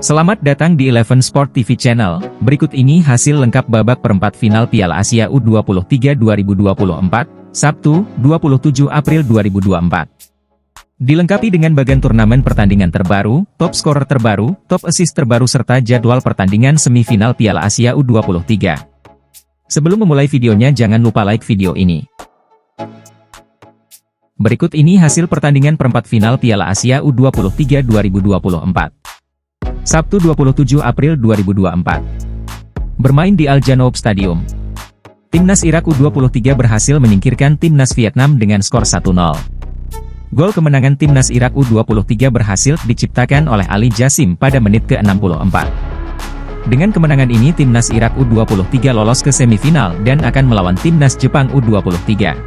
Selamat datang di Eleven Sport TV Channel. Berikut ini hasil lengkap babak perempat final Piala Asia U23 2024, Sabtu, 27 April 2024. Dilengkapi dengan bagian turnamen pertandingan terbaru, top scorer terbaru, top assist terbaru serta jadwal pertandingan semifinal Piala Asia U23. Sebelum memulai videonya jangan lupa like video ini. Berikut ini hasil pertandingan perempat final Piala Asia U23 2024. Sabtu 27 April 2024. Bermain di Al Janoub Stadium. Timnas Irak U23 berhasil menyingkirkan Timnas Vietnam dengan skor 1-0. Gol kemenangan Timnas Irak U23 berhasil diciptakan oleh Ali Jassim pada menit ke-64. Dengan kemenangan ini Timnas Irak U23 lolos ke semifinal dan akan melawan Timnas Jepang U23.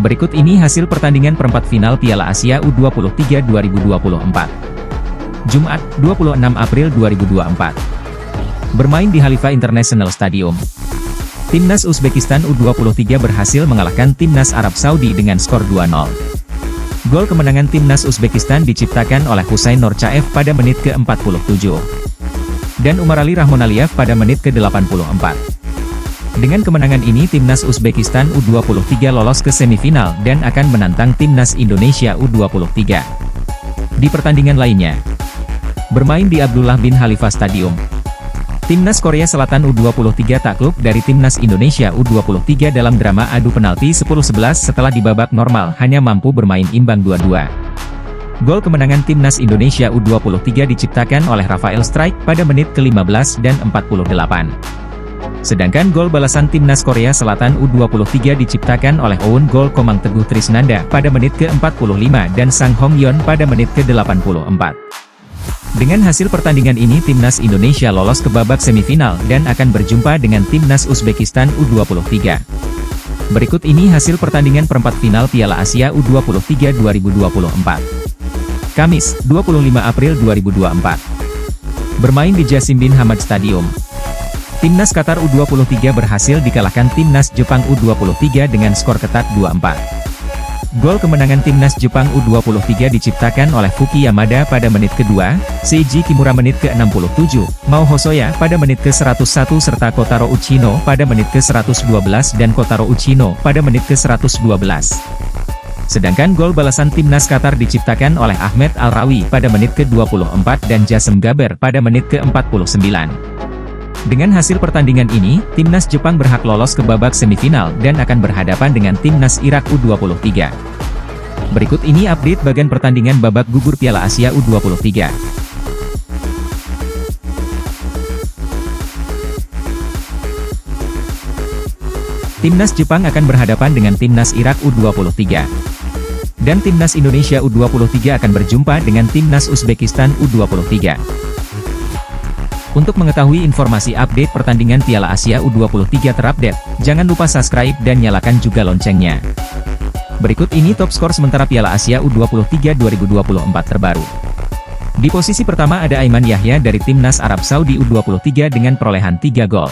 Berikut ini hasil pertandingan perempat final Piala Asia U23 2024. Jumat, 26 April 2024. Bermain di Khalifa International Stadium. Timnas Uzbekistan U23 berhasil mengalahkan Timnas Arab Saudi dengan skor 2-0. Gol kemenangan Timnas Uzbekistan diciptakan oleh Husain Norcaev pada menit ke-47. Dan Umar Ali Rahmonaliyev pada menit ke-84. Dengan kemenangan ini Timnas Uzbekistan U23 lolos ke semifinal dan akan menantang Timnas Indonesia U23. Di pertandingan lainnya, bermain di Abdullah bin Khalifa Stadium. Timnas Korea Selatan U23 takluk dari Timnas Indonesia U23 dalam drama adu penalti 10-11 setelah di babak normal hanya mampu bermain imbang 2-2. Gol kemenangan Timnas Indonesia U23 diciptakan oleh Rafael Strike pada menit ke-15 dan 48. Sedangkan gol balasan Timnas Korea Selatan U23 diciptakan oleh Oun Gol Komang Teguh Trisnanda pada menit ke-45 dan Sang Hong Yeon pada menit ke-84. Dengan hasil pertandingan ini Timnas Indonesia lolos ke babak semifinal dan akan berjumpa dengan Timnas Uzbekistan U23. Berikut ini hasil pertandingan perempat final Piala Asia U23 2024. Kamis, 25 April 2024. Bermain di Jassim bin Hamad Stadium. Timnas Qatar U23 berhasil dikalahkan Timnas Jepang U23 dengan skor ketat 2-4. Gol kemenangan Timnas Jepang U23 diciptakan oleh Fuki Yamada pada menit kedua, Seiji Kimura menit ke-67, Mao Hosoya pada menit ke-101 serta Kotaro Uchino pada menit ke-112 dan Kotaro Uchino pada menit ke-112. Sedangkan gol balasan Timnas Qatar diciptakan oleh Ahmed Al-Rawi pada menit ke-24 dan Jasem Gaber pada menit ke-49. Dengan hasil pertandingan ini, Timnas Jepang berhak lolos ke babak semifinal dan akan berhadapan dengan Timnas Irak U23. Berikut ini update bagian pertandingan babak gugur Piala Asia U23. Timnas Jepang akan berhadapan dengan Timnas Irak U23. Dan Timnas Indonesia U23 akan berjumpa dengan Timnas Uzbekistan U23. Untuk mengetahui informasi update pertandingan Piala Asia U23 terupdate, jangan lupa subscribe dan nyalakan juga loncengnya. Berikut ini top skor sementara Piala Asia U23 2024 terbaru. Di posisi pertama ada Aiman Yahya dari Timnas Arab Saudi U23 dengan perolehan 3 gol.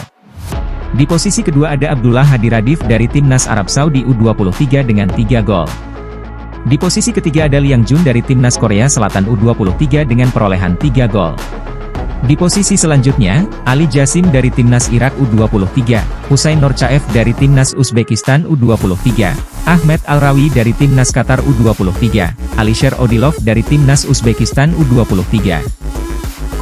Di posisi kedua ada Abdullah Hadi Radif dari Timnas Arab Saudi U23 dengan 3 gol. Di posisi ketiga ada Liang Jun dari Timnas Korea Selatan U23 dengan perolehan 3 gol. Di posisi selanjutnya, Ali Jassim dari Timnas Irak U23, Husain Norcaev dari Timnas Uzbekistan U23, Ahmed Al-Rawi dari Timnas Qatar U23, Alisher Odilov dari Timnas Uzbekistan U23,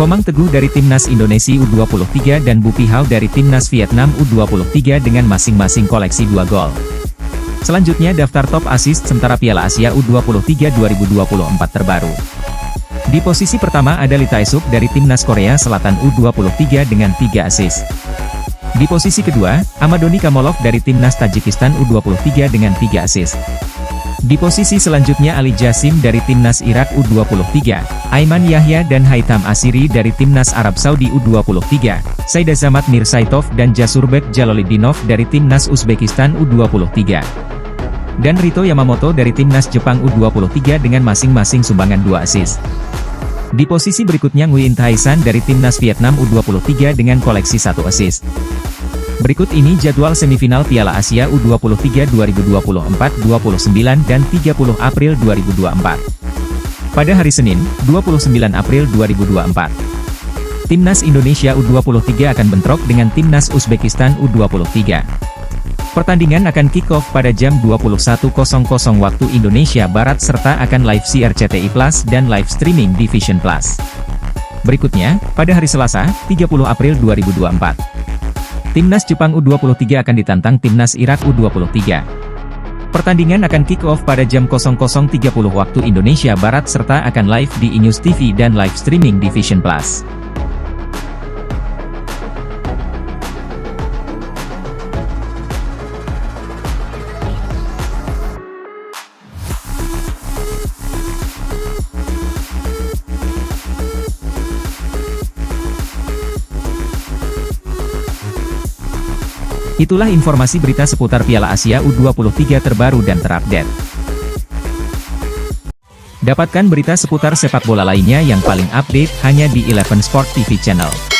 Komang Teguh dari Timnas Indonesia U23 dan Bu Pihao dari Timnas Vietnam U23 dengan masing-masing koleksi 2 gol. Selanjutnya daftar top assist sementara Piala Asia U23 2024 terbaru. Di posisi pertama ada Lee Tae-suk dari Timnas Korea Selatan U23 dengan 3 assist. Di posisi kedua, Amadoni Kamolov dari Timnas Tajikistan U23 dengan 3 assist. Di posisi selanjutnya Ali Jassim dari Timnas Irak U23, Aiman Yahya dan Haitham Asiri dari Timnas Arab Saudi U23, Said Azamat Mirsaitov dan Jasurbek Jalolidinov dari Timnas Uzbekistan U23. Dan Rito Yamamoto dari Timnas Jepang U23 dengan masing-masing sumbangan 2 assist. Di posisi berikutnya Nguyen Thanh San dari Timnas Vietnam U23 dengan koleksi 1 assist. Berikut ini jadwal semifinal Piala Asia U23 2024 29 dan 30 April 2024. Pada hari Senin, 29 April 2024. Timnas Indonesia U23 akan bentrok dengan Timnas Uzbekistan U23. Pertandingan akan kick-off pada jam 21.00 waktu Indonesia Barat serta akan live siar RCTI Plus dan live streaming di Vision Plus. Berikutnya, pada hari Selasa, 30 April 2024. Timnas Jepang U23 akan ditantang Timnas Irak U23. Pertandingan akan kick-off pada jam 00.30 waktu Indonesia Barat serta akan live di iNews TV dan live streaming di Vision Plus. Itulah informasi berita seputar Piala Asia U23 terbaru dan terupdate. Dapatkan berita seputar sepak bola lainnya yang paling update hanya di Eleven Sport TV Channel.